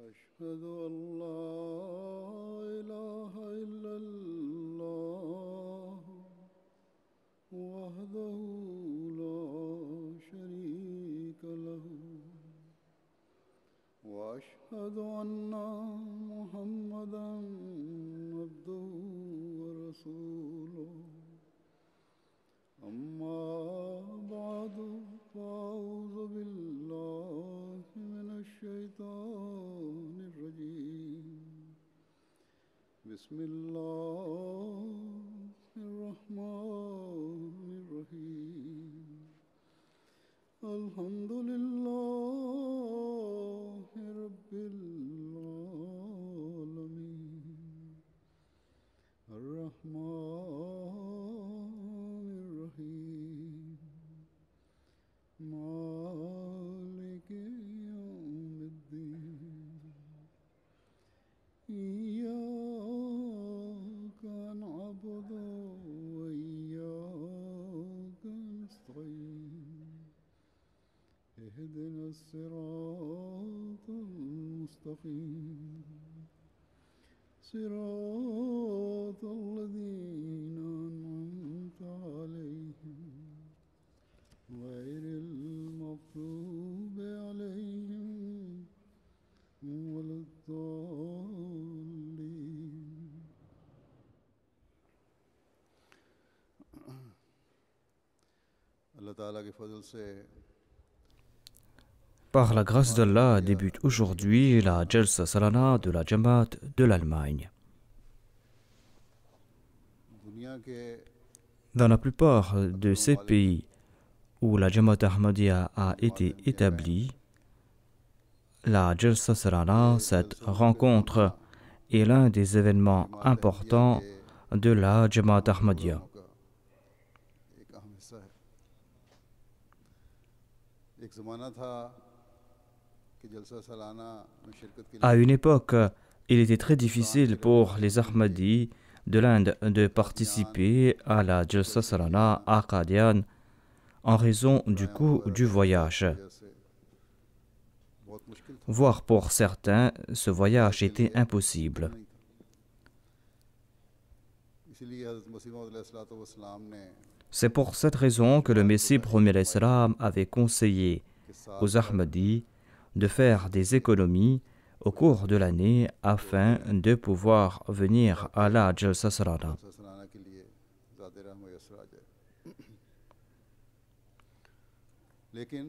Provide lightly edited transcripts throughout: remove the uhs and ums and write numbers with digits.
أشهد أن لا إله إلا الله وحده لا شريك له وأشهد أن محمدا عبده ورسوله أما بعد فأعوذ بالله من الشيطان الرجيم بسم الله الرحمن الرحيم الحمد لله رب العالمين الرحمن الرحيم مالك يوم الدين إياك نعبد وإياك نستعين اهدنا الصراط المستقيم صراط الذين أنعمت عليهم غير المغضوب عليهم ولا الضالين. Allah Ta'ala के फजल से Par la grâce d'Allah débute aujourd'hui la Jalsa Salana de la Jamaat de l'Allemagne. दुनिया के Dans la plupart de ces pays où la Jamaat Ahmadiyya a été établie, la Jalsa Salana, cette rencontre, est l'un des événements importants de la Jamaat Ahmadiyya. का एक अहम हिस्सा है। एक ज़माना था कि जलसा सालाना में शिरकत के À une époque, il était très difficile pour les Ahmadis de l'Inde de participer à la Jalsa Salana à Qadian en raison du coût du voyage. वजह से बहुत मुश्किल था। Voire pour certains, ce voyage était impossible. इसीलिए हज़रत मसीह मौऊद अलैहिस्सलाम ने C'est pour cette raison que le Messie premier l'Islam avait conseillé के साथ aux Ahmadis de faire des économies au cours de l'année afin de pouvoir venir à la Jalsa Salana. जलसा सालाना के लिए ज़्यादा राह मुयस्सर आ जाए। लेकिन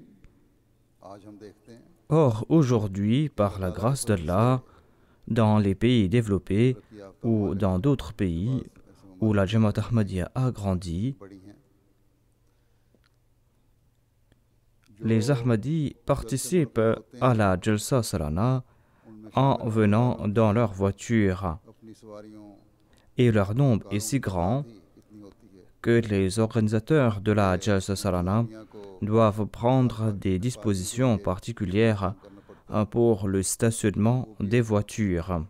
आज हम देखते हैं Or, aujourd'hui, par la grâce d'Allah, dans les pays développés तरक्की याफ्ता ou dans d'autres pays ऐसे où la Jamaat Ahmadiyya a grandi, बड़ी हैं les Ahmadis participent à la Jalsa Salana en venant dans leur voiture अपनी सवारियों et leur nombre est si grand ही इतनी होती है que les organisateurs de la Jalsa Salana दुनिया को doivent prendre des dispositions particulières करना पड़ता pour le stationnement des voitures.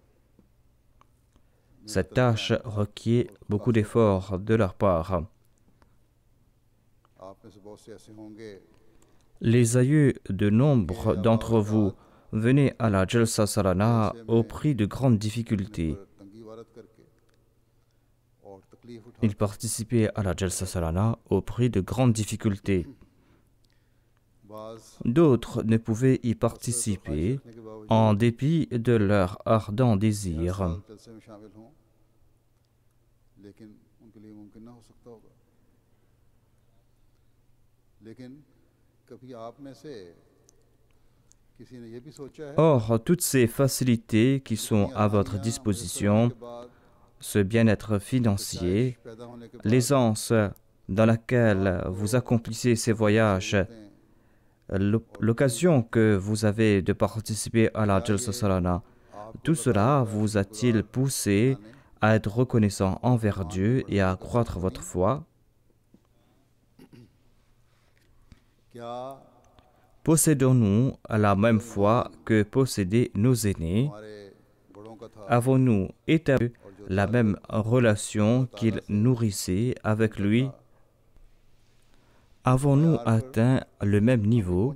Cette tâche requiert beaucoup d'efforts de leur part. है। आप में से बहुत से ऐसे होंगे Les aïeux de nombre d'entre vous venaient à la Jalsa Salana au prix de grandes difficultés. पर तंगी वारत करके और तकलीफ उठा Ils participaient à la Jalsa Salana au prix de grandes difficultés. बाज D'autres ne pouvaient y participer रखने के बावजूद en dépit de leur ardent désir. साल जलसे में शामिल हों लेकिन उनके लिए मुमकिन ना हो सकता होगा। लेकिन कभी आप में से किसी ने ये भी सोचा है Or, toutes ces facilités qui sont à votre हानियां disposition, के बाद ce bien-être financier, पैदा होने के बाद l'aisance dans laquelle vous accomplissez ces voyages, l'occasion que vous avez de participer à la Jalsa Salana, tout cela vous a-t-il poussé à être reconnaissant envers Dieu et à accroître votre foi? क्या Possédons-nous la même foi que possédaient nos aînés? हमारे बड़ों का था Avons-nous établi la même relation qu'ils nourrissaient avec lui? Avons-nous atteint le même niveau?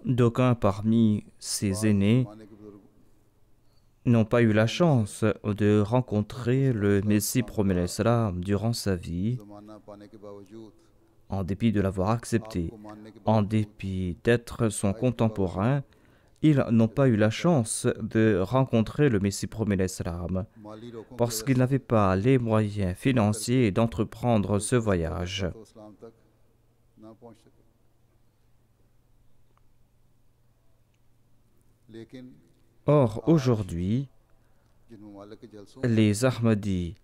d'aucuns parmi ses aînés n'ont pas eu la chance de rencontrer le Messie promis l'Islam durant sa vie, en dépit de l'avoir accepté, en dépit d'être son contemporain. Ils n'ont pas eu la chance de rencontrer le Messie promis l'Islam parce qu'ils n'avaient pas les moyens financiers d'entreprendre ce voyage. Or, aujourd'hui, les Ahmadis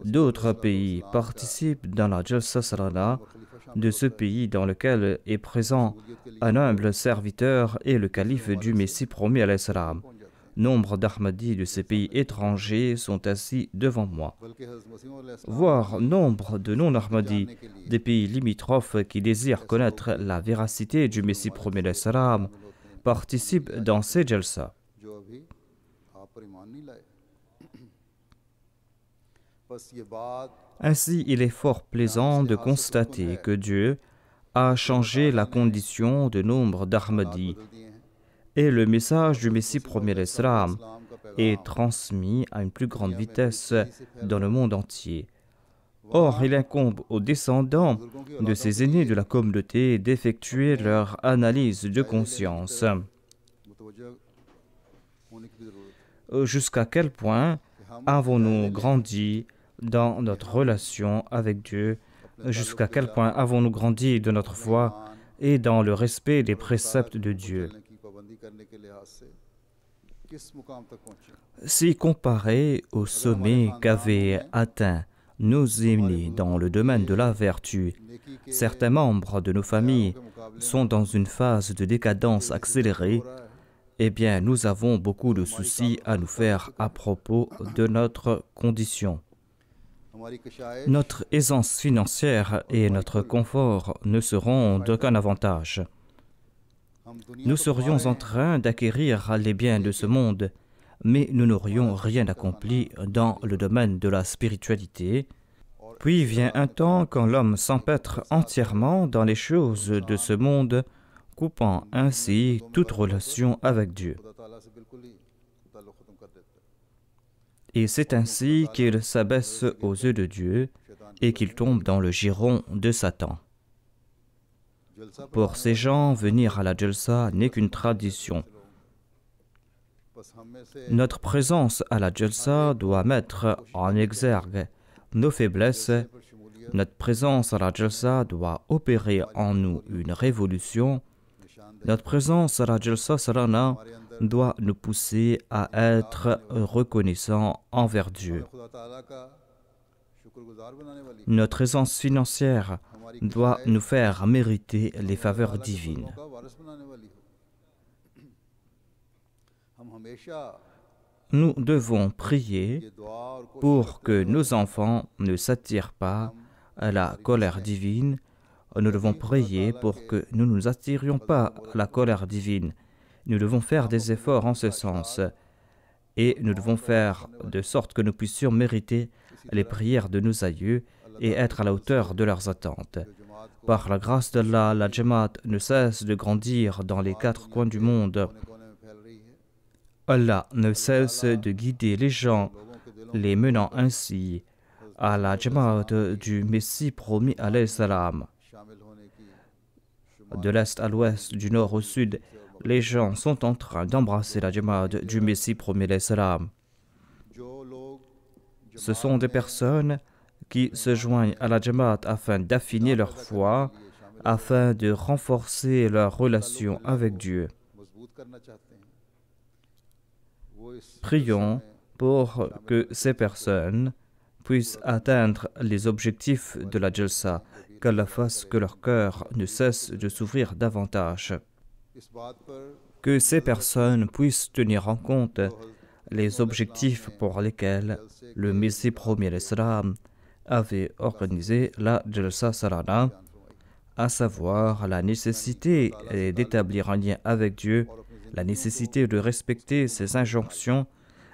d'autres pays participent dans la Jalsa Salana de ce pays dans lequel est présent un humble serviteur et le calife du Messie promis à l'Islam. Nombre d'Ahmadis de ces pays étrangers sont assis devant moi, voire nombre de non-Ahmadis des pays limitrophes qui désirent connaître la véracité du Messie promis à l'Islam participent dans ces Jalsa. Ainsi, il est fort plaisant de constater que Dieu a changé la condition de nombre d'Ahmadis et le message du Messie promis à l'Islam est transmis à une plus grande vitesse dans le monde entier. Or, il incombe aux descendants de ces aînés de la communauté d'effectuer leur analyse de conscience. Jusqu'à quel point avons-nous grandi dans notre relation avec Dieu? Jusqu'à quel point avons-nous grandi de notre foi et dans le respect des préceptes de Dieu? Si comparé au sommet qu'avaient atteint nos aînés dans le domaine de la vertu, certains membres de nos familles sont dans une phase de décadence accélérée, eh bien, nous avons beaucoup de soucis à nous faire à propos de notre condition. Notre aisance financière et notre confort ne seront d'aucun avantage. Nous serions en train d'acquérir les biens de ce monde, mais nous n'aurions rien accompli dans le domaine de la spiritualité. Puis vient un temps quand l'homme s'empêtre entièrement dans les choses de ce monde, coupant ainsi toute relation avec Dieu. Et c'est ainsi qu'il s'abaisse aux yeux de Dieu et qu'il tombe dans le giron de Satan. Pour ces gens, venir à la Jalsa n'est qu'une tradition. Notre présence à la Jalsa doit mettre en exergue nos faiblesses. Notre présence à la Jalsa doit opérer en nous une révolution. Notre présence à la Jalsa Salana doit nous pousser à être reconnaissants envers Dieu. Notre aisance financière doit nous faire mériter les faveurs divines. Nous devons prier pour que nos enfants ne s'attirent pas à la colère divine. Nous devons prier pour que nous ne nous attirions pas à la colère divine. Nous devons faire des efforts en ce sens et nous devons faire de sorte que nous puissions mériter les prières de nos aïeux et être à la hauteur de leurs attentes. Par la grâce d'Allah, la Jamaat ne cesse de grandir dans les 4 coins du monde. Allah ne cesse de guider les gens, les menant ainsi à la Jamaat du Messie promis alayhi salam. De l'est à l'ouest, du nord au sud, les gens sont en train d'embrasser la Jamaat du Messie promis alayhi salam. Ce sont des personnes qui se joignent à la Jamaat afin d'affiner leur foi, afin de renforcer leur relation avec Dieu. Prions pour que ces personnes puissent atteindre les objectifs de la Jalsa, qu'Allah fasse que leur cœur ne cesse de s'ouvrir davantage. Que ces personnes puissent tenir en compte les objectifs pour lesquels le Messie promis l'Islam avait organisé la Jalsa Salana, à savoir la nécessité d'établir un lien avec Dieu, la nécessité de respecter ses injonctions,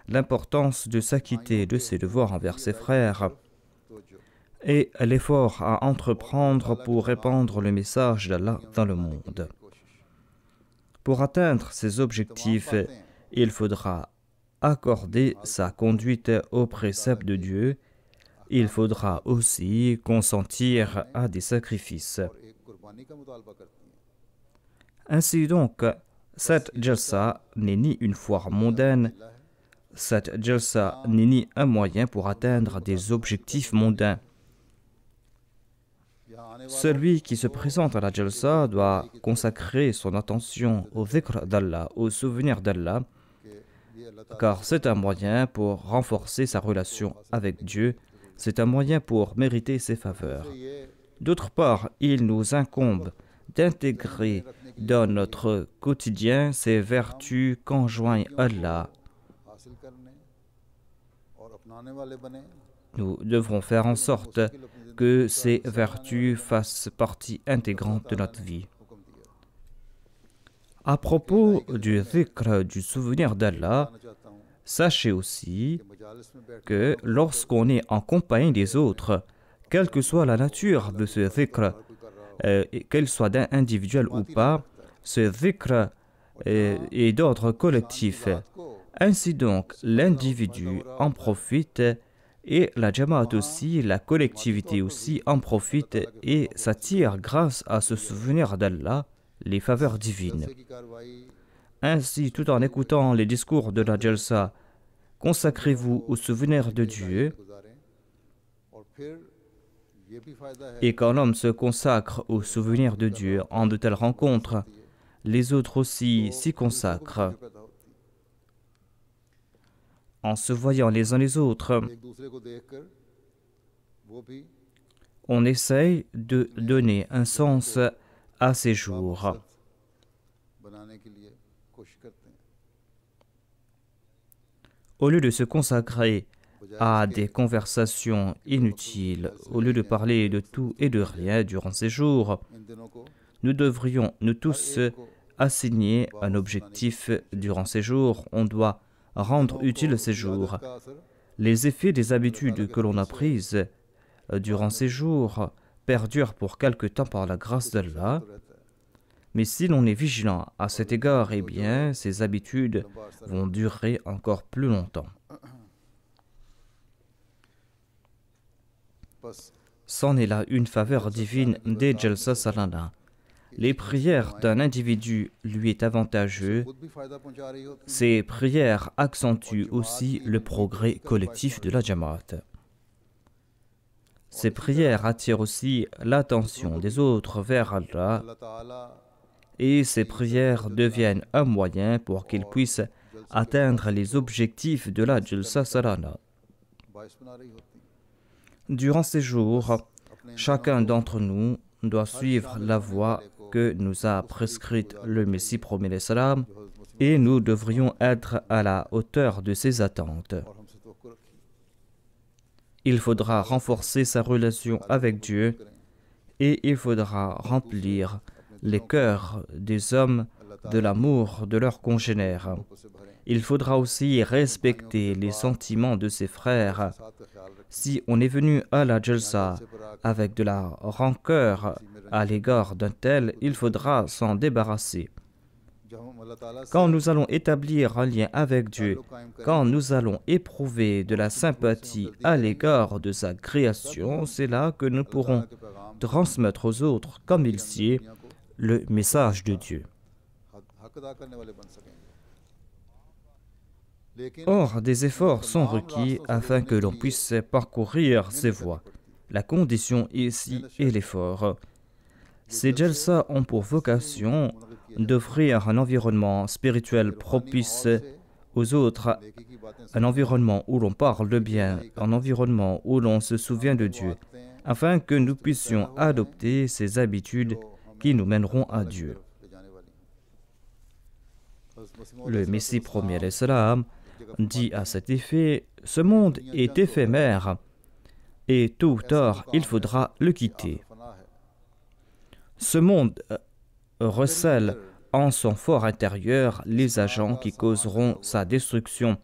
l'importance de s'acquitter de ses devoirs envers ses frères et l'effort à entreprendre pour répandre le message d'Allah dans le monde. Pour atteindre ces objectifs, il faudra accorder sa conduite aux préceptes de Dieu. Il faudra aussi consentir à des sacrifices. Ainsi donc, cette jalsa n'est ni une foire mondaine, cette jalsa n'est ni un moyen pour atteindre des objectifs mondains. Celui qui se présente à la jalsa doit consacrer son attention au dhikr d'Allah, au souvenir d'Allah, car c'est un moyen pour renforcer sa relation avec Dieu, c'est un moyen pour mériter ses faveurs. D'autre part, il nous incombe d'intégrer dans notre quotidien ces vertus qu'enjoint Allah. Nous devrons faire en sorte que ces vertus fassent partie intégrante de notre vie. À propos du dhikr, du souvenir d'Allah, sachez aussi que lorsqu'on est en compagnie des autres, quelle que soit la nature de ce dhikr, qu'elle soit individuelle ou pas, ce dhikr est d'ordre collectif. Ainsi donc, l'individu en profite et la jamaat aussi, la collectivité aussi en profite et s'attire grâce à ce souvenir d'Allah les faveurs divines. Ainsi, tout en écoutant les discours de la jalsa, consacrez-vous au souvenir de Dieu. Et quand l'homme se consacre au souvenir de Dieu en de telles rencontres, les autres aussi s'y consacrent. En se voyant les uns les autres, on essaye de donner un sens à ces jours. Au lieu de se consacrer à des conversations inutiles, au lieu de parler de tout et de rien durant ces jours, nous devrions nous tous assigner un objectif durant ces jours. On doit rendre utile ces jours. Les effets des habitudes que l'on a prises durant ces jours perdurent pour quelque temps par la grâce d'Allah. Mais si l'on est vigilant à cet égard, eh bien, ces habitudes vont durer encore plus longtemps. C'en est là une faveur divine des Jalsa Salana. Les prières d'un individu lui est avantageux. Ces prières accentuent aussi le progrès collectif de la Jamaat. Ces prières attirent aussi l'attention des autres vers Allah et ces prières deviennent un moyen pour qu'ils puissent atteindre les objectifs de la Jalsa Salana. Durant ces jours, chacun d'entre nous doit suivre la voie que nous a prescrite le Messie promis salam et nous devrions être à la hauteur de ses attentes. Il faudra renforcer sa relation avec Dieu et il faudra remplir les cœurs des hommes de l'amour de leurs congénères. Il faudra aussi respecter les sentiments de ses frères. Si on est venu à la Jalsa avec de la rancœur à l'égard d'un tel, il faudra s'en débarrasser. Quand nous allons établir un lien avec Dieu, quand nous allons éprouver de la sympathie à l'égard de sa création, c'est là que nous pourrons transmettre aux autres, comme il s'y est, le message de Dieu. Or, des efforts sont requis afin que l'on puisse parcourir ces voies. La condition ici est l'effort. Ces jalsa ont pour vocation d'offrir un environnement spirituel propice aux autres, un environnement où l'on parle de bien, un environnement où l'on se souvient de Dieu, afin que nous puissions adopter ces habitudes qui nous mèneront à Dieu. Le Messie promis salam dit à cet effet, ce monde est éphémère et tôt ou tard il faudra le quitter. Ce monde recèle en son fort intérieur les agents qui causeront sa destruction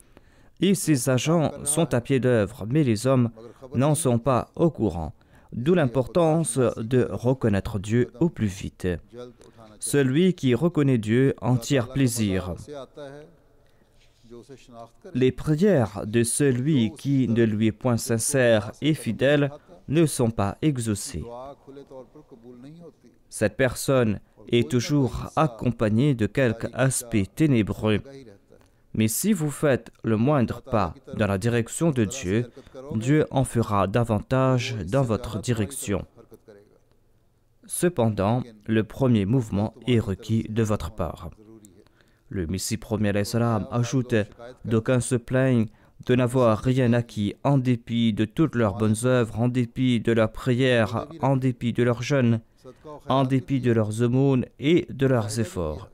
et ces agents sont à pied d'œuvre mais les hommes n'en sont pas au courant. d'où l'importance de reconnaître Dieu au plus vite. Celui qui reconnaît Dieu en tire plaisir. Les prières de celui qui ne lui est point sincère et fidèle ne sont pas exaucées. Cette personne est toujours accompagnée de quelque aspect ténébreux. Mais si vous faites le moindre pas dans la direction de Dieu, Dieu en fera davantage dans votre direction. Cependant, le premier mouvement est requis de votre part. Le Messie premier alayhi salam ajoute « D'aucuns se plaignent de n'avoir rien acquis en dépit de toutes leurs bonnes œuvres, en dépit de leurs prières, en dépit de leurs jeûnes, en dépit de leurs aumônes et de leurs efforts. »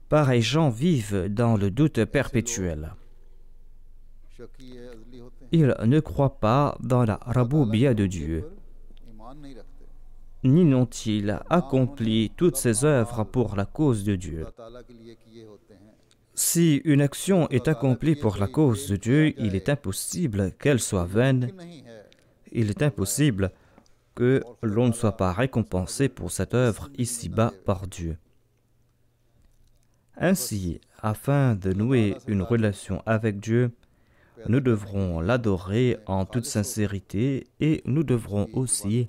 Pareils gens vivent dans le doute perpétuel. Ils ne croient pas dans la Raboubia de Dieu, ni n'ont-ils accompli toutes ces œuvres pour la cause de Dieu. Si une action est accomplie pour la cause de Dieu, il est impossible qu'elle soit vaine. Il est impossible que l'on ne soit pas récompensé pour cette œuvre ici-bas par Dieu. Ainsi, afin de nouer une relation avec Dieu, nous devrons l'adorer en toute sincérité et nous devrons aussi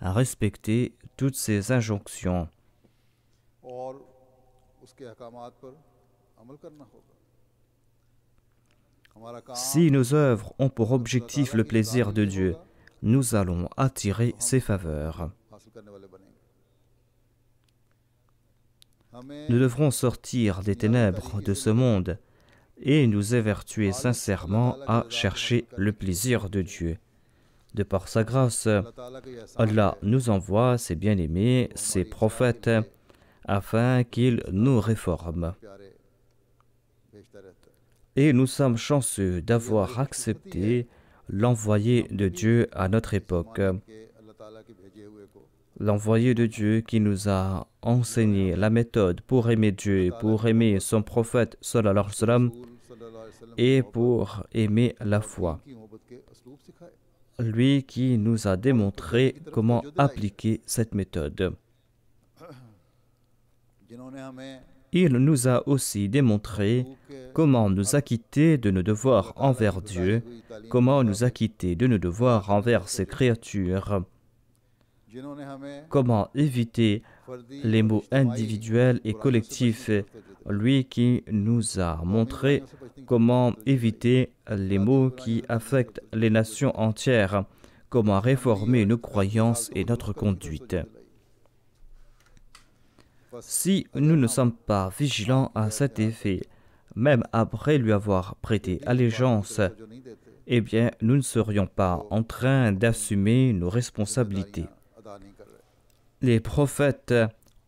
respecter toutes ses injonctions. Si nos œuvres ont pour objectif le plaisir de Dieu, nous allons attirer ses faveurs. Nous devrons sortir des ténèbres de ce monde et nous évertuer sincèrement à chercher le plaisir de Dieu. De par sa grâce, Allah nous envoie ses bien-aimés, ses prophètes, afin qu'ils nous réforment. Et nous sommes chanceux d'avoir accepté l'envoyé de Dieu à notre époque. L'envoyé de Dieu qui nous a enseigné la méthode pour aimer Dieu, pour aimer son prophète sallallahu alayhi wa sallam et pour aimer la foi. Lui qui nous a démontré comment appliquer cette méthode. Il nous a aussi démontré comment nous acquitter de nos devoirs envers Dieu, comment nous acquitter de nos devoirs envers ses créatures, comment éviter les maux individuels et collectifs, lui qui nous a montré comment éviter les maux qui affectent les nations entières, comment réformer nos croyances et notre conduite. Si nous ne sommes pas vigilants à cet effet, même après lui avoir prêté allégeance, eh bien, nous ne serions pas en train d'assumer nos responsabilités. Les prophètes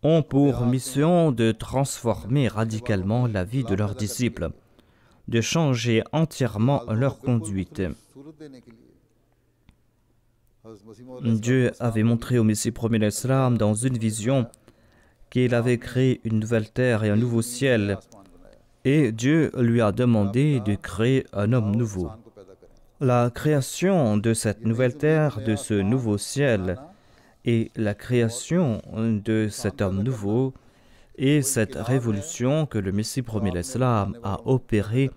ont pour mission de transformer radicalement la vie de leurs disciples, de changer entièrement leur conduite. Dieu avait montré au Messie premier l'Islam dans une vision qu'il avait créé une nouvelle terre et un nouveau ciel, et Dieu lui a demandé de créer un homme nouveau. La création de cette nouvelle terre, de ce nouveau ciel, et la création de cet homme nouveau et cette révolution que le Messie premier l'Islam a opérée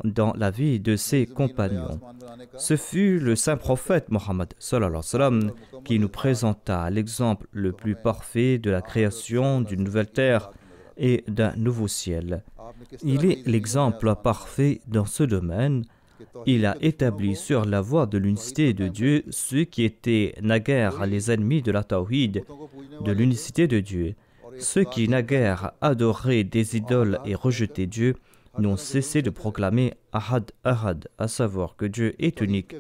dans la vie de ses compagnons. Ce fut le saint prophète Mohammed sallallahu alayhi wa sallam qui nous présenta l'exemple le plus parfait de la création d'une nouvelle terre et d'un nouveau ciel. Il est l'exemple parfait dans ce domaine. Il a établi sur la voie de l'unicité de Dieu ceux qui étaient naguère les ennemis de la tawhid, de l'unicité de Dieu. Ceux qui naguère adoraient des idoles et rejetaient Dieu n'ont cessé de proclamer Ahad, Ahad, à savoir que Dieu est unique.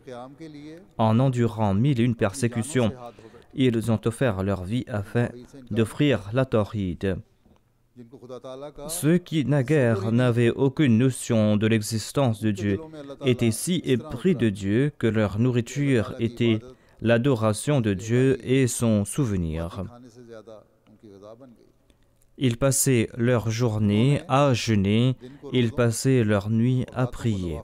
En endurant 1001 persécutions, ils ont offert leur vie afin d'offrir la tawhid. Ceux qui naguère n'avaient aucune notion de l'existence de Dieu étaient si épris de Dieu que leur nourriture était l'adoration de Dieu et son souvenir. Ils passaient leur journée à jeûner, ils passaient leur nuit à prier.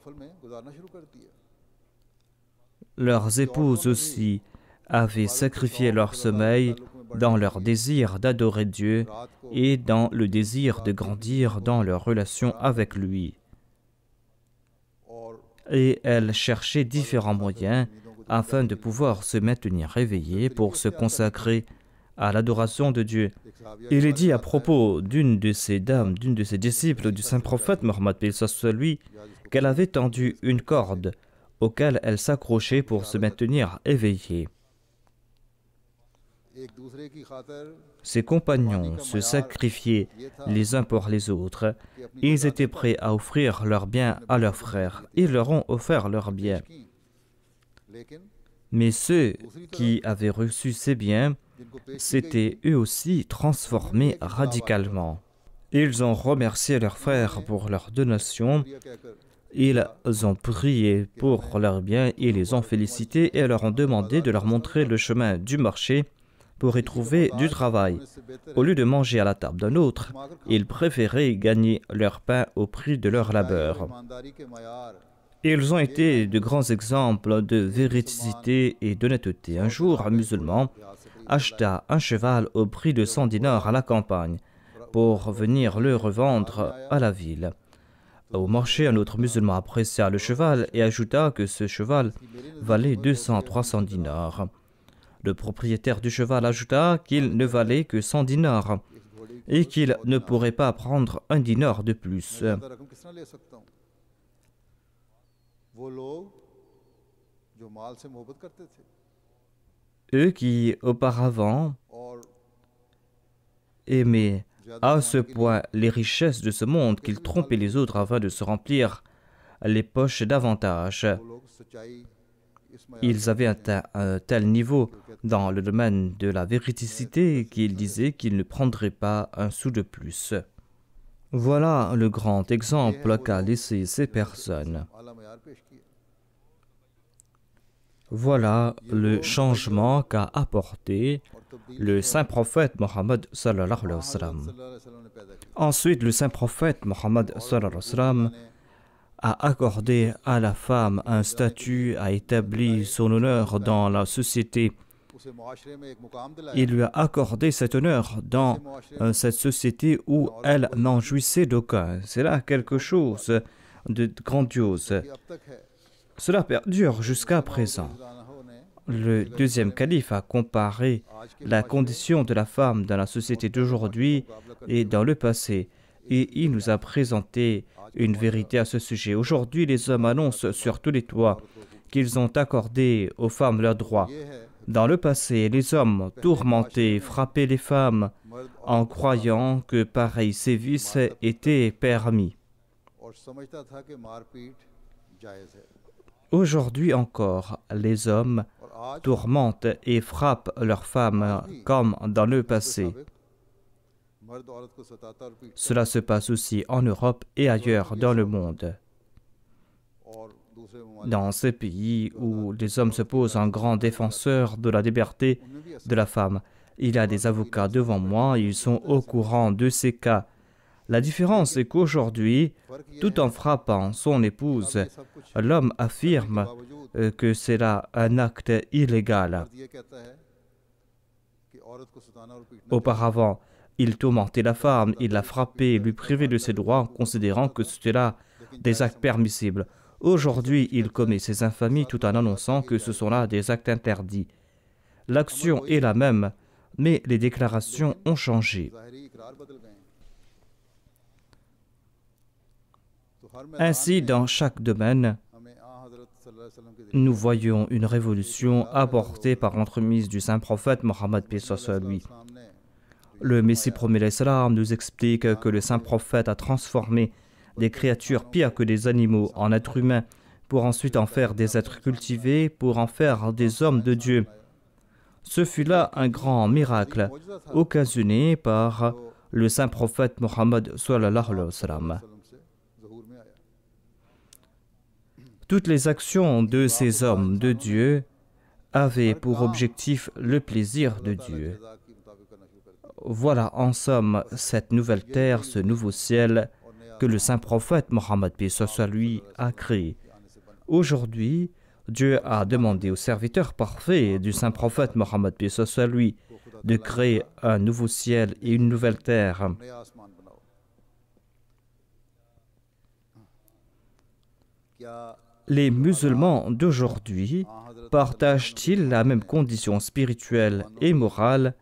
leurs épouses aussi avaient sacrifié leur sommeil dans leur désir d'adorer Dieu et dans le désir de grandir dans leur relation avec lui. Et elles cherchaient différents moyens afin de pouvoir se maintenir réveillées pour se consacrer à l'adoration de Dieu. Il est dit à propos d'une de ces dames, d'une de ses disciples du saint prophète Mohammed lui, qu'elle avait tendu une corde auquel elle s'accrochait pour se maintenir éveillée. Ses compagnons se sacrifiaient les uns pour les autres. Ils étaient prêts à offrir leurs biens à leurs frères. Ils leur ont offert leurs biens. Mais ceux qui avaient reçu ces biens s'étaient eux aussi transformés radicalement. Ils ont remercié leurs frères pour leur donation. Ils ont prié pour leurs biens et les ont félicités et leur ont demandé de leur montrer le chemin du marché pour y trouver du travail. Au lieu de manger à la table d'un autre, ils préféraient gagner leur pain au prix de leur labeur. Ils ont été de grands exemples de véracité et d'honnêteté. Un jour, un musulman acheta un cheval au prix de 100 dinars à la campagne pour venir le revendre à la ville. Au marché, un autre musulman apprécia le cheval et ajouta que ce cheval valait 200-300 dinars. Le propriétaire du cheval ajouta qu'il ne valait que 100 dinars et qu'il ne pourrait pas prendre un dinar de plus. Eux qui, auparavant, aimaient à ce point les richesses de ce monde qu'ils trompaient les autres afin de se remplir les poches davantage. Ils avaient atteint un tel niveau dans le domaine de la véridicité qu'ils disaient qu'ils ne prendraient pas un sou de plus. Voilà le grand exemple qu'a laissé ces personnes. Voilà le changement qu'a apporté le saint prophète Mohammed sallallahu alayhi wa sallam. Ensuite, le saint prophète Mohammed sallallahu alayhi wa sallam a accordé à la femme un statut, a établi son honneur dans la société. Il lui a accordé cet honneur dans cette société où elle n'en jouissait d'aucun. C'est là quelque chose de grandiose. Cela perdure jusqu'à présent. Le deuxième calife a comparé la condition de la femme dans la société d'aujourd'hui et dans le passé, et il nous a présenté une vérité à ce sujet. Aujourd'hui, les hommes annoncent sur tous les toits qu'ils ont accordé aux femmes leurs droits. Dans le passé, les hommes tourmentaient, frappaient les femmes en croyant que pareils sévices étaient permis. Aujourd'hui encore, les hommes tourmentent et frappent leurs femmes comme dans le passé. Cela se passe aussi en Europe et ailleurs dans le monde. Dans ces pays où les hommes se posent en grands défenseurs de la liberté de la femme, il y a des avocats devant moi, ils sont au courant de ces cas. La différence est qu'aujourd'hui, tout en frappant son épouse, l'homme affirme que c'est là un acte illégal. Auparavant, il tourmentait la femme, il la frappait, lui privait de ses droits, considérant que c'était là des actes permissibles. Aujourd'hui, il commet ces infamies tout en annonçant que ce sont là des actes interdits. L'action est la même, mais les déclarations ont changé. Ainsi, dans chaque domaine, nous voyons une révolution apportée par l'entremise du saint prophète Mohammed lui. Le Messie promis l'Islam nous explique que le saint prophète a transformé des créatures pires que des animaux en êtres humains pour ensuite en faire des êtres cultivés, pour en faire des hommes de Dieu. Ce fut là un grand miracle occasionné par le saint prophète Mohammed sallallahu alayhi wa sallam. Toutes les actions de ces hommes de Dieu avaient pour objectif le plaisir de Dieu. Voilà en somme cette nouvelle terre, ce nouveau ciel que le saint prophète Mohammed lui a créé. Aujourd'hui, Dieu a demandé au serviteur parfait du saint prophète Mohammed, paix soit lui, de créer un nouveau ciel et une nouvelle terre. नया आसमान बनाओ। क्या Les musulmans d'aujourd'hui partagent-ils la même condition spirituelle et morale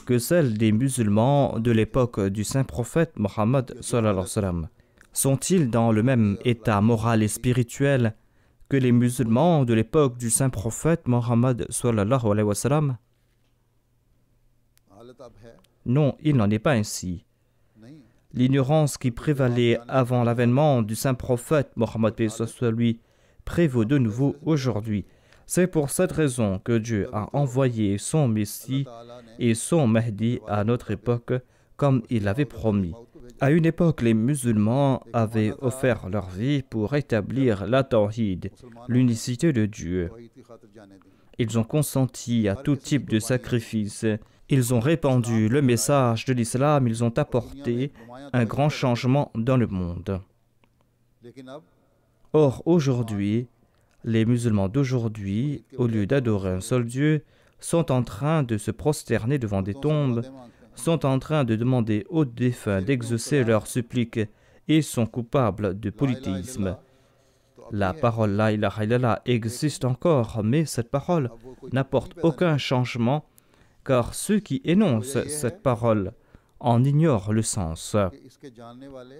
que celle des musulmans de l'époque du saint prophète Mohammed sallallahu alayhi wa sallam? Sont-ils dans le même état moral et spirituel que les musulmans de l'époque du saint prophète Mohammed sallallahu alayhi wa sallam? हालत अब है Non, il n'en est pas ainsi. नहीं। L'ignorance qui prévalait avant l'avènement du saint prophète Mohammed paix soit lui prévaut de nouveau aujourd'hui. C'est pour cette raison que Dieu a envoyé son Messie et son Mahdi à notre époque, comme il l'avait promis. À une époque, les musulmans avaient offert leur vie pour établir la tawhid, l'unicité de Dieu. वही की खातिर जाने दी। Ils ont consenti à tout type de sacrifice. Ils ont répandu le message de l'islam. Ils ont apporté un grand changement dans le monde. लेकिन अब Or, aujourd'hui, les musulmans d'aujourd'hui, au lieu d'adorer un seul Dieu, sont en train de se prosterner devant des tombes, मदद मांगते हैं। sont en train de demander aux défunts d'exaucer leurs suppliques et sont coupables de polythéisme. La parole La ilaha illallah existe encore, mais cette parole n'apporte aucun changement, car ceux qui énoncent cette parole en ignorent le sens. कि इसके जानने वाले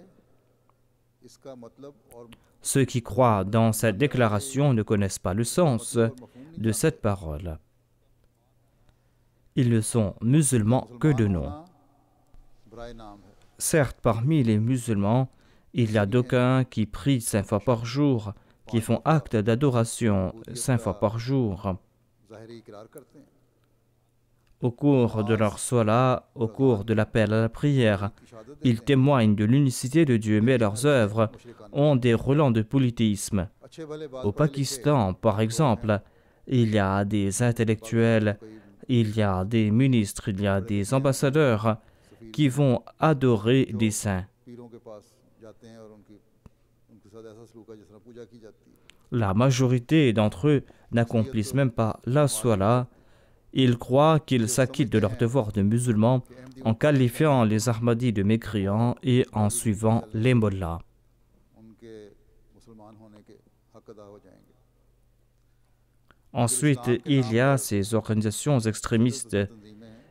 इसका मतलब और Ceux qui croient dans cette déclaration ne connaissent pas le sens de cette parole. Ils ne sont musulmans que de nom. बुराई नाम है। Certes, parmi les musulmans, il y a d'aucuns qui prient 5 fois par jour, qui font acte d'adoration 5 fois par jour. ज़ाहिरी इकरार करते हैं। Au cours de leur salat, au cours de l'appel à la prière, की शहादत ils témoignent de l'unicité de Dieu, mais leurs œuvres ont des relents de polythéisme. अच्छे भले बात Au Pakistan, par exemple, il y a des intellectuels, il y a des ministres, il y a des ambassadeurs qui vont adorer des saints. पीरों के पास जाते हैं और उनके साथ ऐसा सलूक है जिस तरह पूजा की जाती है। La majorité d'entre eux n'accomplissent même pas la salat. Ils croient qu'ils s'acquittent de leur devoir de musulmans en qualifiant les Ahmadis de mécréants et en suivant les mollahs. उनके मुसलमान होने के हक अदा हो जाएंगे। Ensuite, il y a ces organisations extrémistes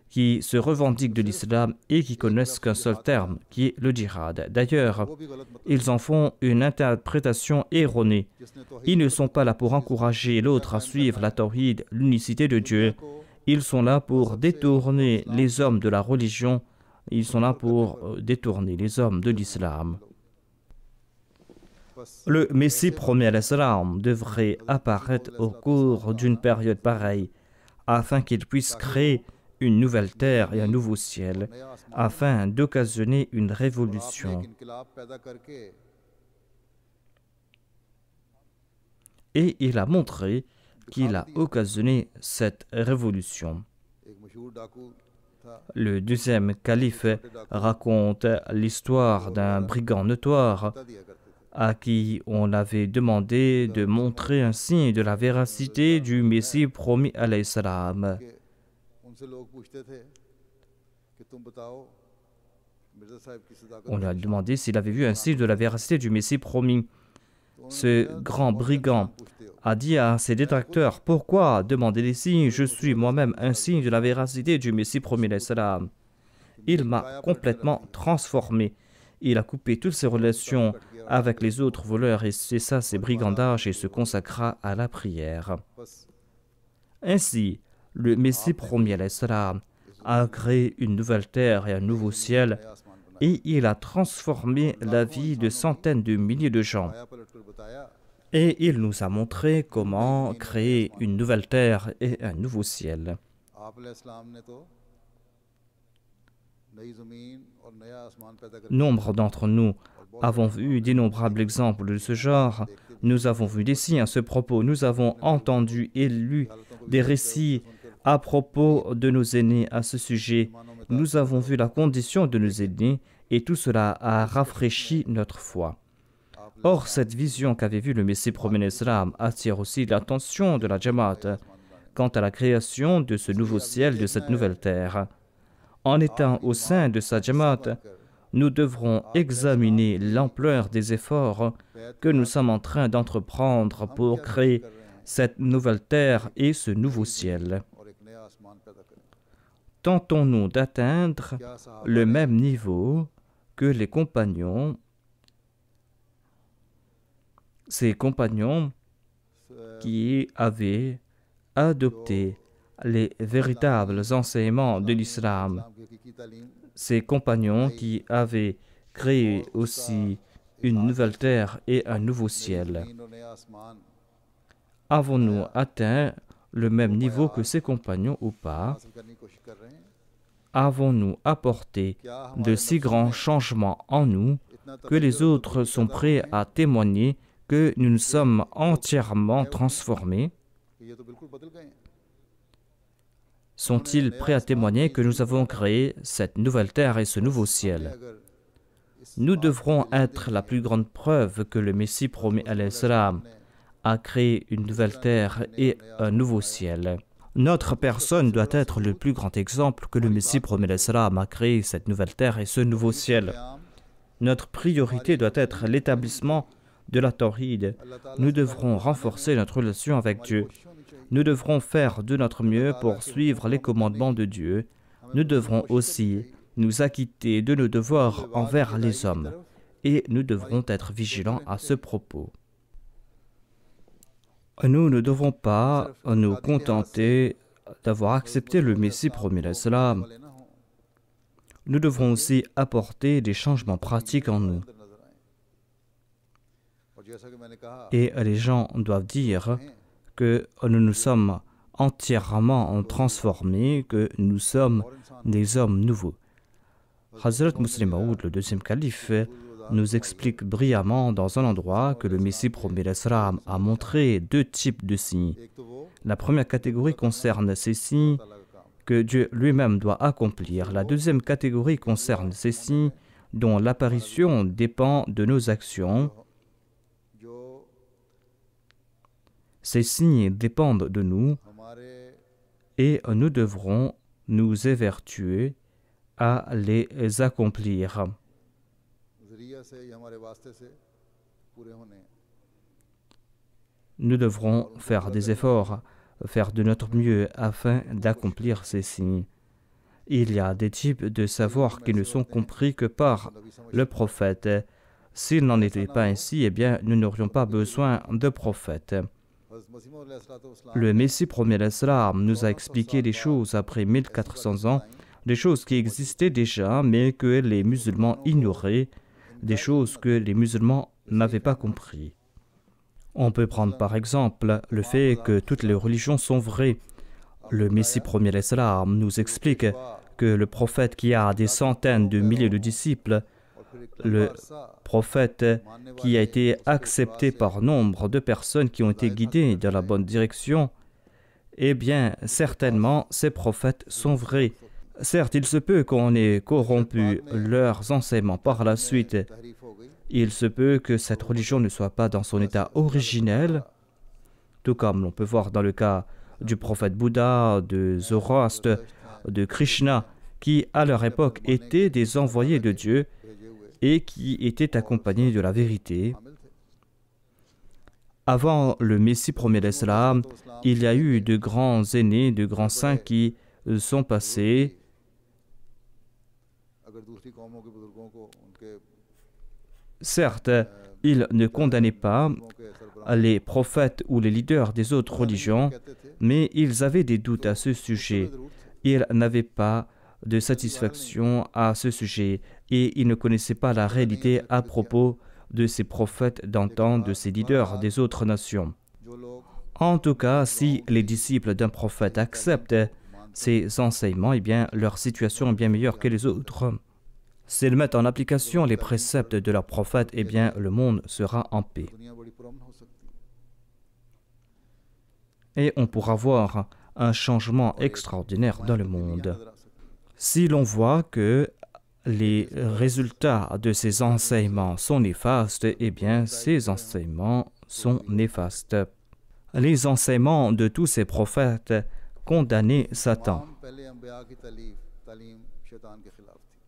qui se revendiquent de l'islam et qui connaissent qu'un seul terme, qui est le djihad. D'ailleurs, वो भी गलत मतलब ils en font une interprétation erronée. जिसने तो Ils ne sont pas là pour encourager l'autre à suivre la tawhid, l'unicité de Dieu. Ils sont là pour détourner les hommes de la religion. Ils sont là pour détourner les hommes de l'islam. Le Messie promis à l'islam devrait apparaître au cours d'une période pareille, afin qu'il puisse créer une nouvelle terre et un nouveau ciel, afin d'occasionner une révolution. एक इनकलाब पैदा करके Et il a montré qu'il a occasionné cette révolution. एक मशहूर डाकू था। Le deuxième calife raconte l'histoire d'un brigand notoire बता दिया करते थे à qui on avait demandé de montrer un signe de la véracité du Messie promis alayhi salam. कि उनसे लोग पूछते थे कि तुम बताओ मिर्जा साहब की सदाकत On lui a demandé s'il avait vu un signe de la véracité du Messie promis. Ce grand brigand पूछते हो। a dit à ses détracteurs: pourquoi demander des signes? Je suis moi-même un signe de la véracité du Messie promis alayhi salam. Il m'a complètement transformé. Il a coupé toutes ses relations avec les autres voleurs et cessa ses brigandages et se consacra à la prière. बस Ainsi, le Messie promis alayhi salam a créé une nouvelle terre et un nouveau ciel नया आसमान बनाया। et il a transformé la vie de centaines de milliers de gens. आया पलट कर बताया Et il nous a montré comment créer une nouvelle terre et un nouveau ciel. आप अलैहिस्सलाम ने तो नई जमीन और नया आसमान पैदा कर Nombre d'entre nous avons vu d'innombrables exemples de ce genre. Nous avons vu des signes à ce propos. Nous avons entendu et lu des récits à propos de nos aînés à ce sujet. Nous avons vu la condition de nos aînés et tout cela a rafraîchi notre foi. Or, cette vision qu'avait vue le Messie promet l'Islam attire aussi l'attention de la Jamaat quant à la création de ce nouveau ciel, de cette nouvelle terre. En étant au sein de sa Jamaat, nous devrons examiner l'ampleur des efforts que nous sommes en train d'entreprendre pour créer cette nouvelle terre et ce nouveau ciel. Tentons-nous d'atteindre le même niveau que les compagnons, ces compagnons qui avaient adopté les véritables enseignements de l'islam, ces compagnons qui avaient créé aussi une nouvelle terre et un nouveau ciel. Avons-nous atteint le même niveau que ces compagnons ou pas? Avons-nous apporté de si grands changements en nous que les autres sont prêts à témoigner que nous nous sommes entièrement transformés? Sont-ils prêts à témoigner que nous avons créé cette nouvelle terre et ce nouveau ciel? Nous devrons être la plus grande preuve que le Messie promis à l'Islam a créé une nouvelle terre et un nouveau ciel. Notre personne doit être le plus grand exemple que le Messie promis à l'Islam a créé cette nouvelle terre et ce nouveau ciel. Notre priorité doit être l'établissement de la Tawhid. Nous devrons renforcer notre relation avec Dieu. Nous devrons faire de notre mieux pour suivre les commandements de Dieu. Nous devrons aussi nous acquitter de nos devoirs envers les hommes. Et nous devrons être vigilants à ce propos. Nous ne devons pas nous contenter d'avoir accepté le Messie promis à l'Islam. Nous devons aussi apporter des changements pratiques en nous. Et les gens doivent dire que nous nous sommes entièrement transformés, que nous sommes des hommes nouveaux. Hazrat Muslim Maud, le deuxième calife, nous explique brillamment dans un endroit que le Messie promis l'Islam a montré deux types de signes. La première catégorie concerne ces signes que Dieu lui-même doit accomplir. La deuxième catégorie concerne ces signes dont l'apparition dépend de nos actions. Ces signes dépendent de nous et nous devrons nous évertuer à les accomplir. Nous devrons faire des efforts, faire de notre mieux afin d'accomplir ces signes. Il y a des types de savoirs qui ne sont compris que par le prophète. S'il n'en était pas ainsi, eh bien, nous n'aurions pas besoin de prophètes. Le Messie promis l'Islam nous a expliqué des choses après 1400 ans, des choses qui existaient déjà, mais que les musulmans ignoraient, des choses que les musulmans n'avaient pas compris. On peut prendre par exemple le fait que toutes les religions sont vraies. Le Messie promis l'Islam nous explique que le prophète qui a des centaines de milliers de disciples, le prophète qui a été accepté par nombre de personnes qui ont été guidées dans la bonne direction, eh bien, certainement, ces prophètes sont vrais. Certes, il se peut qu'on ait corrompu leurs enseignements par la suite. Il se peut que cette religion ne soit pas dans son état originel, tout comme l'on peut voir dans le cas du prophète Bouddha, de Zoroastre, de Krishna, qui à leur époque étaient des envoyés de Dieu et qui étaient accompagnés de la vérité. Avant le Messie promis l'Islam, il y a eu de grands aînés, de grands saints qui sont passés. Certes, ils ne condamnaient pas les prophètes ou les leaders des autres religions, mais ils avaient des doutes à ce sujet. Ils n'avaient pas de satisfaction à ce sujet et ils ne connaissaient pas la réalité à propos de ces prophètes d'antan, de ces leaders des autres nations. En tout cas, si les disciples d'un prophète acceptent ces enseignements, eh bien, leur situation est bien meilleure que les autres. S'ils mettent en application les préceptes de leur prophète, eh bien, le monde sera en paix. Et on pourra voir un changement extraordinaire dans le monde. Si l'on voit que les résultats de ces enseignements sont néfastes, eh bien, ces enseignements sont néfastes. Les enseignements de tous ces prophètes condamnaient Satan. तमाम पहले अंबिया की तालीम शैतान के खिलाफ थी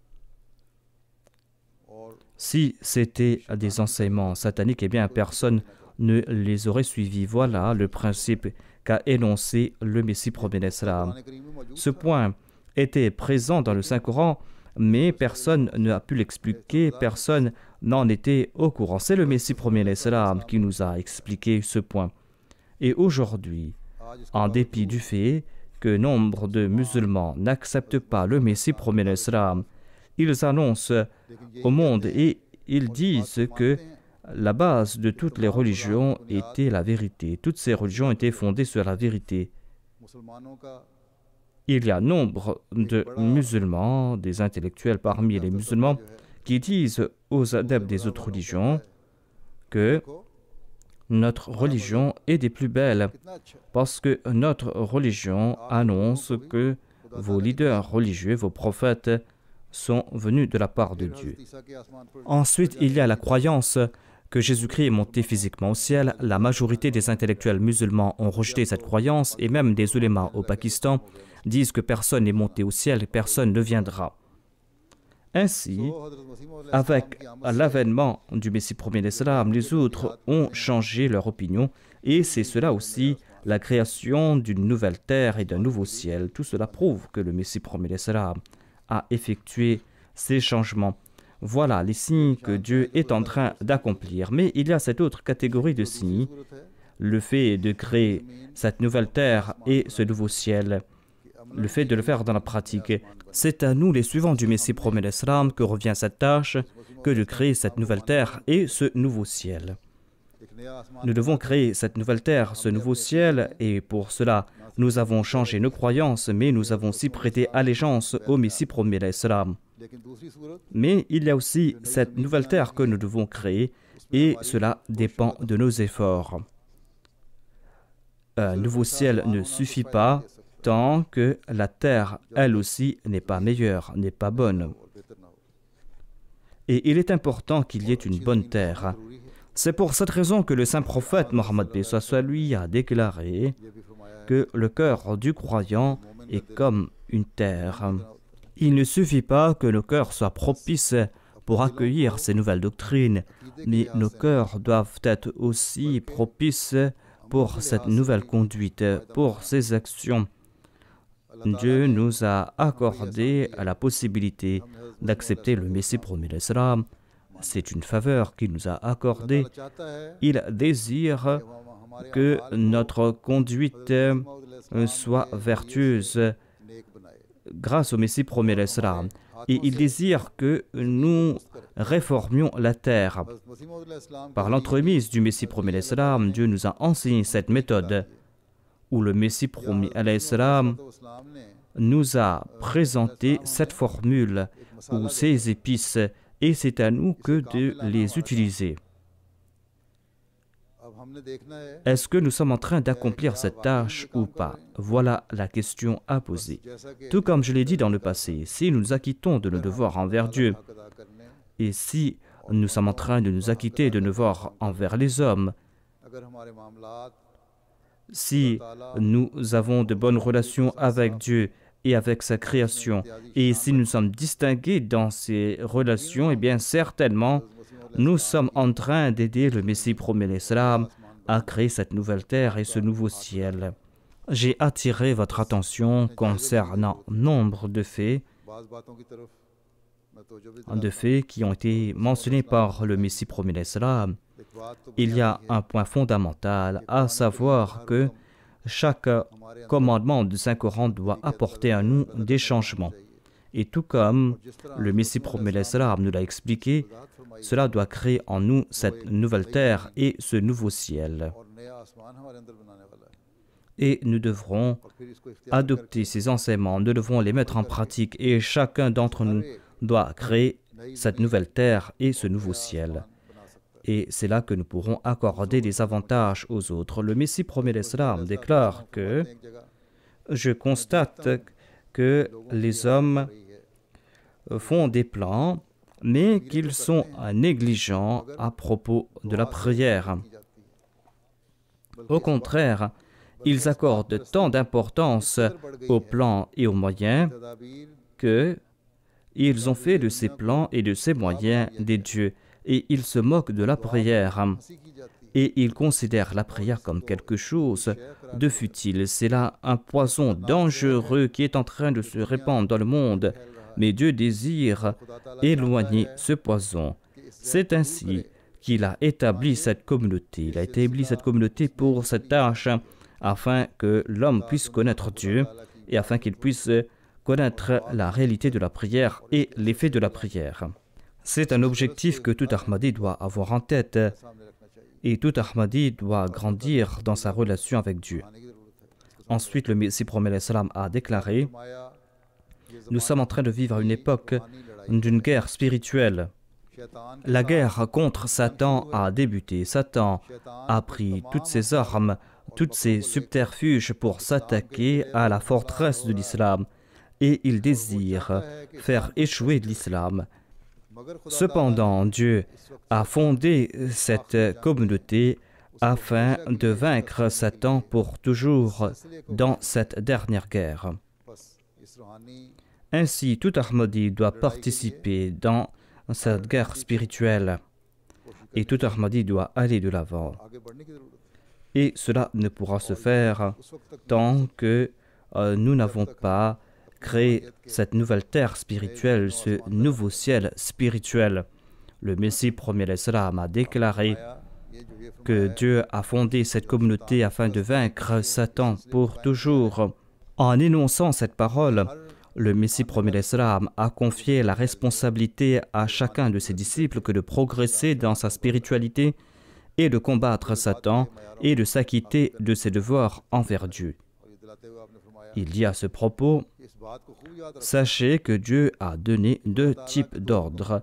और Si c'était des enseignements sataniques, eh bien, personne ne les aurait suivis. Voilà le principe qu'a énoncé le Messie premier d'Islam. Quran करीम में मौजूद Ce point était présent dans le Saint-Coran, mais personne n'a pu l'expliquer, personne n'en était au courant. C'est le Messie premier d'Islam qui nous a expliqué ce point. Et aujourd'hui, आज इसके en dépit du fait que nombre de musulmans n'acceptent pas le Messie premier d'Islam, ils annoncent au monde et ils disent que la base de toutes les religions était la vérité. Toutes ces religions étaient fondées sur la vérité. मुसलमानों का Il y a nombre de musulmans, des intellectuels parmi les musulmans, qui disent aux adeptes des autres religions que देखो notre religion est des plus belles कितना अच्छा parce que notre religion annonce que vos leaders religieux, vos prophètes, sont venus de la part de Dieu. हज़रत ईसा के आसमान पर Ensuite, il y a la croyance que Jésus-Christ est monté physiquement au ciel. La majorité des intellectuels musulmans ont rejeté cette croyance et même des ulémas au Pakistan disent que personne n'est monté au ciel et personne ne viendra. Ainsi, तो हज़रत मसीह मौला avec की आमद से l'avènement du Messie premier d'Islam, les autres ont changé leur opinion et c'est cela aussi la création d'une nouvelle terre et d'un nouveau ciel. Tout cela prouve que le Messie premier d'Islam a effectué ces changements. Voilà les signes que Dieu est en train d'accomplir. Mais il y a cette autre catégorie de signes, सूरत है le fait de créer cette nouvelle terre et ce nouveau ciel, le fait de le faire dans la pratique. C'est à nous, les suivants du Messie premier d'Islam, que revient cette tâche, que de créer cette nouvelle terre et ce nouveau ciel. एक नया आसमान Nous devons créer cette nouvelle terre, ce nouveau ciel, et pour cela, nous avons changé nos croyances, mais nous avons aussi prêté allégeance au Messie premier d'Islam. लेकिन दूसरी सूरत Mais il y a aussi cette nouvelle terre que nous devons créer, et cela dépend de nos efforts. Un nouveau ciel ne suffit pas tant que la terre, elle aussi, n'est pas meilleure, n'est pas bonne. और बेहतर ना हो Et il est important qu'il y ait une bonne terre. जरूरी है C'est pour cette raison que le saint prophète Mohammed lui a déclaré ये भी फरमाया है que le cœur du croyant est comme une terre. Il ne suffit pas que nos cœurs soient propices pour accueillir ces nouvelles doctrines, mais nos cœurs doivent être aussi propices pour cette nouvelle conduite, pour ces actions. Dieu nous a accordé la possibilité d'accepter le Messie premier d'Islam. C'est une faveur qu'il nous a accordée. अल्लाह चाहता है Il désire कि हमारे que अमाल को notre conduite मौला soit vertueuse नेक बनाए grâce au Messie premier d'Islam. Et il désire que nous réformions la terre. हज़रत मसीह मौला इस्लाम Par l'entremise du Messie premier d'Islam, Dieu nous a enseigné cette méthode où le Messie premier d'Islam तो इस्लाम ने nous a présenté cette formule ou ces épices et c'est à nous que de les utiliser. अब हमने देखना है Est-ce que nous sommes en train d'accomplir cette tâche ou pas? Voilà la question à poser. जैसा कि Tout comme je l'ai dit dans le passé, si nous nous acquittons de nos devoirs envers Dieu हक अदा करने et si nous sommes en train de nous acquitter de nos devoirs envers les hommes, अगर हमारे मामलात si nous avons de bonnes relations avec Dieu et avec sa création, et si nous sommes distingués dans ces relations, eh bien certainement, nous sommes en train d'aider le Messie premier d'Islam à créer cette nouvelle terre et ce nouveau ciel. J'ai attiré votre attention concernant nombre de faits, बाज़ बातों की तरफ मैं तवज्जो भी de faits qui ont été mentionnés par le Messie premier d'Islam. एक बात तो Il y a un point fondamental, à savoir que chaque commandement du Saint-Coran doit apporter à nous des changements. Et tout comme le Messie premier d'Islam nous l'a expliqué, cela doit créer en nous cette nouvelle terre et ce nouveau ciel. और नया आसमान हमारे अंदर बनाने वाला है Et nous devrons और फिर इसको इख्तियार adopter ces enseignements, nous devrons les mettre en pratique et chacun d'entre nous doit créer cette nouvelle terre et ce nouveau ciel. बना सकता Et c'est là que nous pourrons accorder des avantages aux autres. Le Messie premier d'Islam déclare que है एक जगह je constate que les hommes font des plans, mais qu'ils sont négligents à propos de la prière. Au contraire, ils accordent tant d'importance aux plans et aux moyens qu'ils ont fait de ces plans et de ces moyens des dieux, et ils se moquent de la prière. Et ils considèrent la prière comme quelque chose de futile. C'est là un poison dangereux qui est en train de se répandre dans le monde. Mais Dieu désire éloigner ce poison. C'est ainsi qu'il a établi cette communauté. Il a établi cette communauté pour cette tâche, afin que l'homme puisse connaître Dieu et afin qu'il puisse connaître la réalité de la prière et l'effet de la prière. C'est un objectif que tout Ahmadi doit avoir en tête. Et tout Ahmadi doit grandir dans sa relation avec Dieu. Ensuite, le Messie promet l'Islam a déclaré: nous sommes en train de vivre une époque d'une guerre spirituelle. La guerre contre Satan a débuté. Satan a pris toutes ses armes, tous ses subterfuges pour s'attaquer à la forteresse de l'islam. Et il désire faire échouer l'islam. Cependant, Dieu a fondé cette communauté afin de vaincre Satan pour toujours dans cette dernière guerre. Ainsi, tout Ahmadi doit participer dans cette guerre spirituelle et tout Ahmadi doit aller de l'avant. Et cela ne pourra se faire tant que nous n'avons pas créé cette nouvelle terre spirituelle, ce nouveau ciel spirituel. Le Messie premier l'Islam a déclaré que Dieu a fondé cette communauté afin de vaincre Satan pour toujours. En énonçant cette parole, le Messie premier l'Islam a confié la responsabilité à chacun de ses disciples que de progresser dans sa spiritualité et de combattre Satan et de s'acquitter de ses devoirs envers Dieu. Il dit à ce propos: sachez que Dieu a donné deux types d'ordres.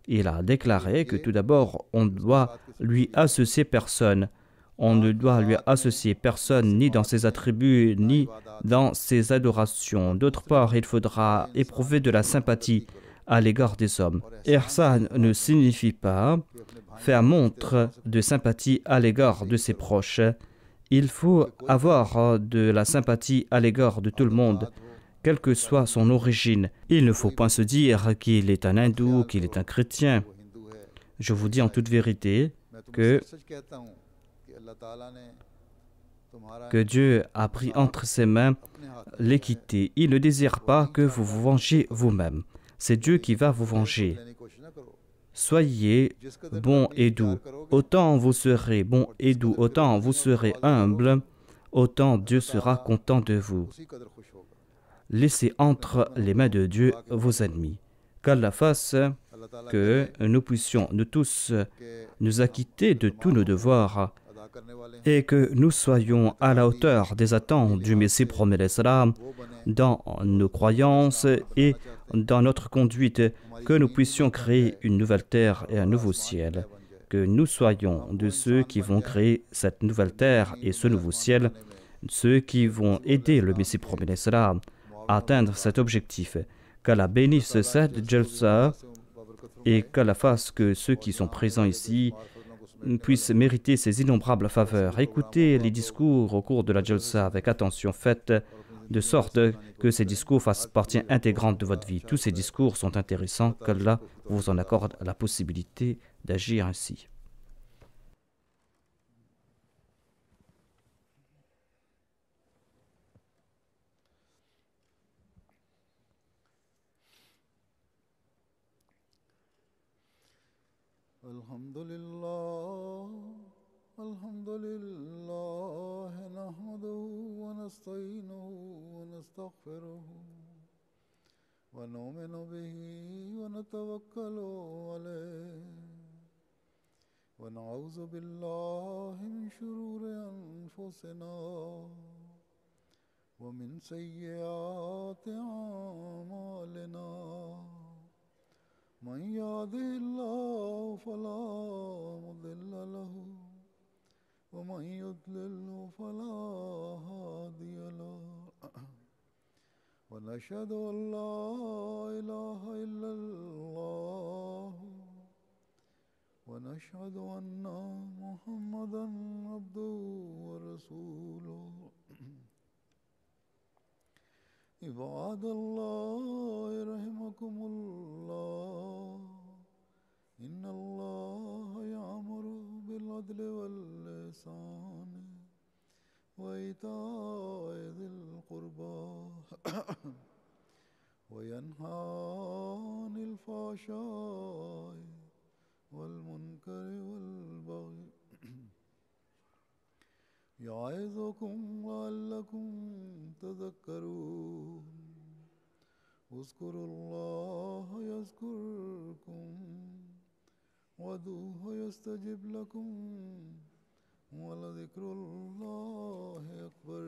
Il a déclaré que tout d'abord, on doit lui associer personne. On ne doit lui associer personne ni dans ses attributs, ni dans ses adorations. D'autre part, il faudra éprouver de la sympathie à l'égard des hommes. Ihsan ne signifie pas faire montre de sympathie à l'égard de ses proches. Il faut avoir de la sympathie à l'égard de tout le monde, quelle que soit son origine. Il ne faut pas se dire qu'il est un hindou, qu'il est un chrétien. Je vous dis en toute vérité que Dieu a pris entre ses mains l'équité. Il ne désire pas que vous vous vengiez vous-même. C'est Dieu qui va vous venger. Soyez bon et doux. Autant vous serez bon et doux, autant vous serez humble, autant Dieu sera content de vous. Laissez entre les mains de Dieu vos ennemis. Qu'Allah fasse que nous puissions nous tous nous acquitter de tous nos devoirs et que nous soyons à la hauteur des attentes du Messie promet l'Islam dans nos croyances et dans notre conduite, que nous puissions créer une nouvelle terre et un nouveau ciel, que nous soyons de ceux qui vont créer cette nouvelle terre et ce nouveau ciel, ceux qui vont aider le Messie promet l'Islam à atteindre cet objectif. Qu'Allah bénisse cette Jalsa et qu'Allah fasse que ceux qui sont présents ici puissent mériter ces innombrables faveurs. Écoutez les discours au cours de la Jalsa avec attention, faites de sorte que ces discours fassent partie intégrante de votre vie. Tous ces discours sont intéressants, qu'Allah vous en accorde la possibilité d'agir ainsi. Alhamdulillah, nahmaduhu wa nasta'inuhu wa nastaghfiruhu wa nu'minu bihi wa natawakkalu alayhi wa na'udhu billahi min shururi anfusina wa min sayyiati a'malina. من يهده الله فلا مضل له ومن يضلل فلا هادي له ونشهد نشهد أن لا إله إلا الله ونشهد أن محمدا عبده ورسوله عباد الله رحمكم الله إن الله يأمر بالعدل والإحسان وإيتاء ذي القربى وينهى عن الفحشاء والمنكر والبغي يعظكم لعلكم تذكرون اذكروا الله يذكركم وادعوه يستجب لكم ولذكر الله أكبر